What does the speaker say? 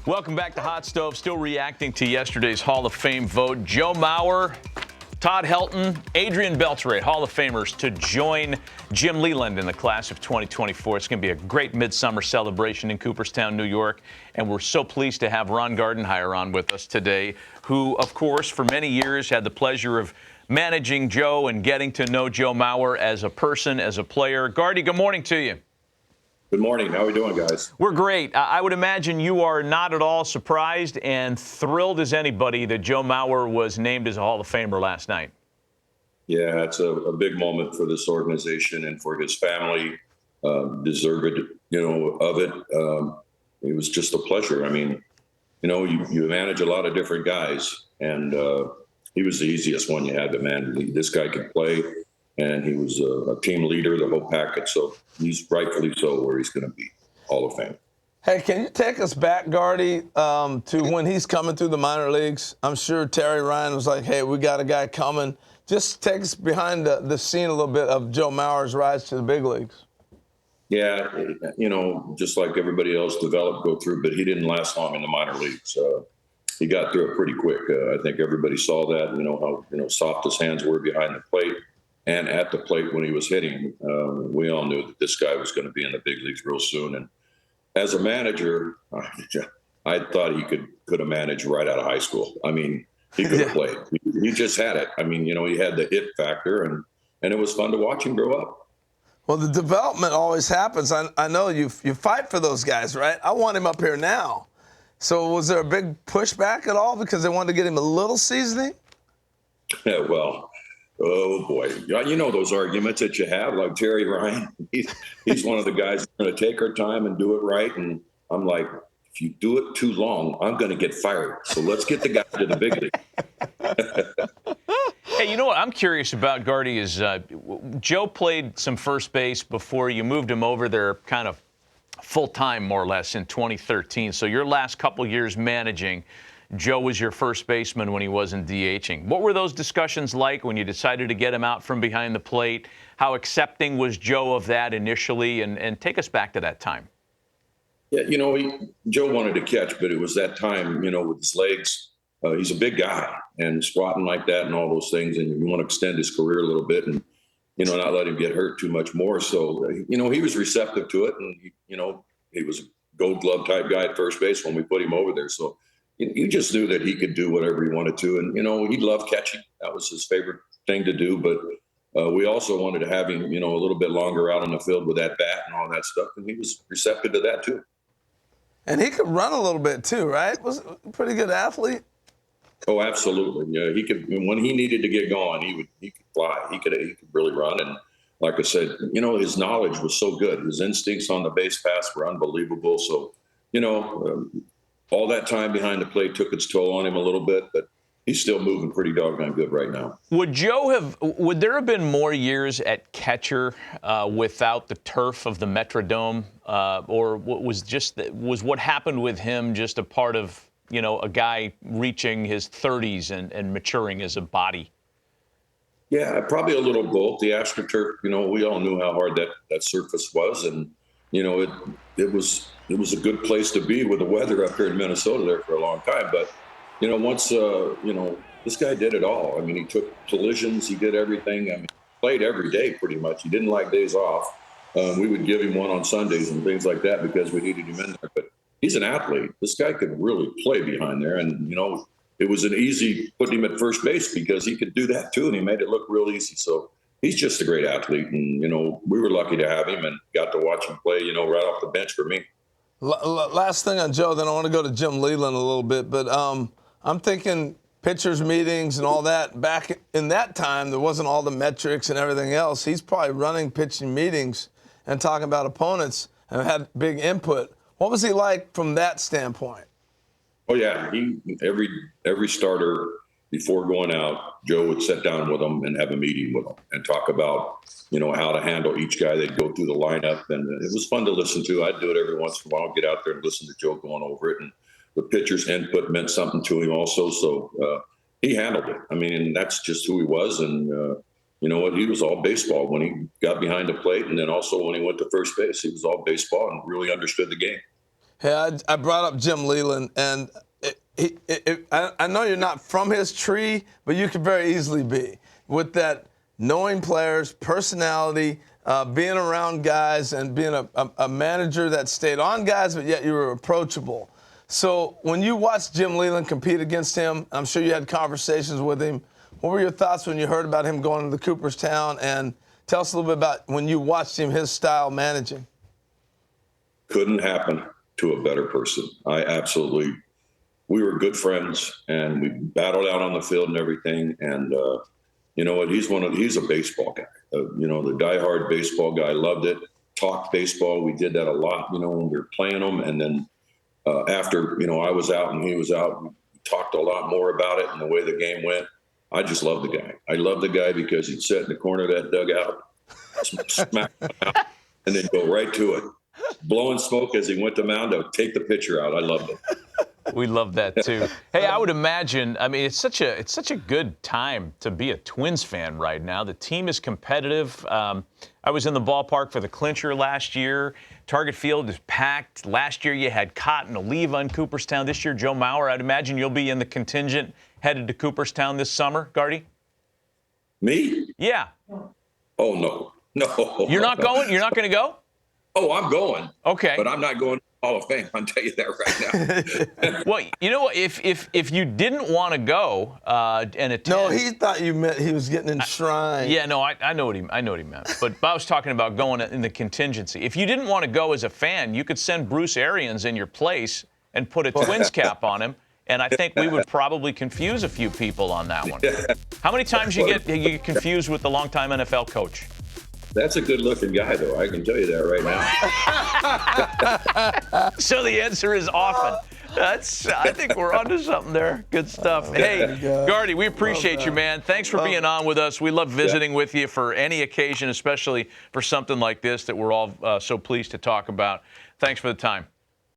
Welcome back to Hot Stove. Still reacting to yesterday's Hall of Fame vote. Joe Mauer, Todd Helton, Adrian Beltre, Hall of Famers to join Jim Leland in the class of 2024. It's going to be a great midsummer celebration in Cooperstown, New York. And we're so pleased to have Ron Gardenhire on with us today, who, of course, for many years had the pleasure of managing Joe and getting to know Joe Mauer as a person, as a player. Gardy, good morning to you. Good morning. How are we doing, guys? We're great. I would imagine you are not at all surprised and thrilled as anybody that Joe Mauer was named as a Hall of Famer last night. Yeah, it's a big moment for this organization and for his family. Deserved, of it. It was just a pleasure. I mean, you manage a lot of different guys, and he was the easiest one you had to manage. This guy could play, and he was a team leader, the whole package. So he's rightfully so where he's going to be, Hall of Fame. Hey, can you take us back, Gardy, to when he's coming through the minor leagues? I'm sure Terry Ryan was like, hey, we got a guy coming. Just take us behind the scene a little bit of Joe Mauer's rise to the big leagues. Yeah, just like everybody else developed, go through, but he didn't last long in the minor leagues. He got through it pretty quick. I think everybody saw that, how soft his hands were behind the plate. And at the plate when he was hitting, we all knew that this guy was going to be in the big leagues real soon. And as a manager, I thought he could have managed right out of high school. I mean, he could have played. He just had it. I mean, he had the it factor, and it was fun to watch him grow up. Well, the development always happens. I know you fight for those guys, right? I want him up here now. So was there a big pushback at all because they wanted to get him a little seasoning? Yeah, well. Oh, boy. You know those arguments that you have, like Terry Ryan. He's one of the guys who's going to take our time and do it right. And I'm like, if you do it too long, I'm going to get fired. So let's get the guy to the big league. Hey, you know what I'm curious about, Gardy, is Joe played some first base before you moved him over there kind of full-time, more or less, in 2013. So your last couple years managing, Joe was your first baseman when he wasn't DHing. What were those discussions like when you decided to get him out from behind the plate? How accepting was Joe of that initially? And take us back to that time. Yeah, Joe wanted to catch, but it was that time, with his legs. He's a big guy and squatting like that and all those things. And you want to extend his career a little bit and, not let him get hurt too much more. So, he was receptive to it. And, he was a gold glove type guy at first base when we put him over there. So, you just knew that he could do whatever he wanted to. And, he loved catching. That was his favorite thing to do. But we also wanted to have him, a little bit longer out on the field with that bat and all that stuff. And he was receptive to that, too. And he could run a little bit, too, right? Was a pretty good athlete. Oh, absolutely. Yeah, he could. When he needed to get going, he could fly. He could really run. And like I said, his knowledge was so good. His instincts on the base pass were unbelievable. So, all that time behind the plate took its toll on him a little bit, but he's still moving pretty doggone good right now. Would there have been more years at catcher without the turf of the Metrodome, or was what happened with him just a part of a guy reaching his 30s and maturing as a body? Yeah, probably a little both. The AstroTurf, we all knew how hard that surface was, and it was a good place to be with the weather up here in Minnesota there for a long time. But once this guy did it all. I mean, he took collisions, he did everything. I mean, played every day pretty much. He didn't like days off. We would give him one on Sundays and things like that because we needed him in there. But he's an athlete. This guy could really play behind there, and it was an easy putting him at first base because he could do that too, and he made it look real easy. So he's just a great athlete, and we were lucky to have him and got to watch him play, right off the bench for me. Last thing on Joe, then I want to go to Jim Leland a little bit, but I'm thinking pitchers meetings and all that. Back in that time, there wasn't all the metrics and everything else. He's probably running pitching meetings and talking about opponents and had big input. What was he like from that standpoint? Oh yeah, every starter before going out, Joe would sit down with them and have a meeting with them and talk about how to handle each guy. They'd go through the lineup, and it was fun to listen to. I'd do it every once in a while, get out there and listen to Joe going over it, and the pitcher's input meant something to him also. So he handled it. I mean, and that's just who he was, and you know what? He was all baseball when he got behind the plate, and then also when he went to first base, he was all baseball and really understood the game. Hey, I brought up Jim Leland, and I know you're not from his tree, but you could very easily be. With that knowing players, personality, being around guys, and being a manager that stayed on guys, but yet you were approachable. So when you watched Jim Leland compete against him, I'm sure you had conversations with him. What were your thoughts when you heard about him going to the Cooperstown? And tell us a little bit about when you watched him, his style managing. Couldn't happen to a better person. We were good friends, and we battled out on the field and everything. And you know what? He's a baseball guy. The diehard baseball guy. Loved it. Talked baseball. We did that a lot, when we were playing them. And then after, I was out and he was out, we talked a lot more about it and the way the game went. I just love the guy. I love the guy because he'd sit in the corner of that dugout, smack out, and then go right to it. Blowing smoke as he went to mound to take the pitcher out. I loved it. We love that too. Hey, I would imagine. I mean, it's such a good time to be a Twins fan right now. The team is competitive. I was in the ballpark for the clincher last year. Target Field is packed. Last year you had Cotton, Oliva in Cooperstown. This year Joe Mauer. I'd imagine you'll be in the contingent headed to Cooperstown this summer, Gardy. Me? Yeah. Oh no. You're not going. You're not going to go. Oh, I'm going. Okay. But I'm not going to the Hall of Fame. I'll tell you that right now. Well, you know what? If you didn't want to go and attend. No, he thought you meant he was getting enshrined. Yeah, no, I know what he meant. But I was talking about going in the contingency. If you didn't want to go as a fan, you could send Bruce Arians in your place and put a Twins cap on him. And I think we would probably confuse a few people on that one. How many times you get confused with the longtime NFL coach? That's a good-looking guy, though. I can tell you that right now. So the answer is often. I think we're onto something there. Good stuff. Hey, Gardy, we appreciate you, man. Thanks for being on with us. We love visiting with you for any occasion, especially for something like this that we're all so pleased to talk about. Thanks for the time.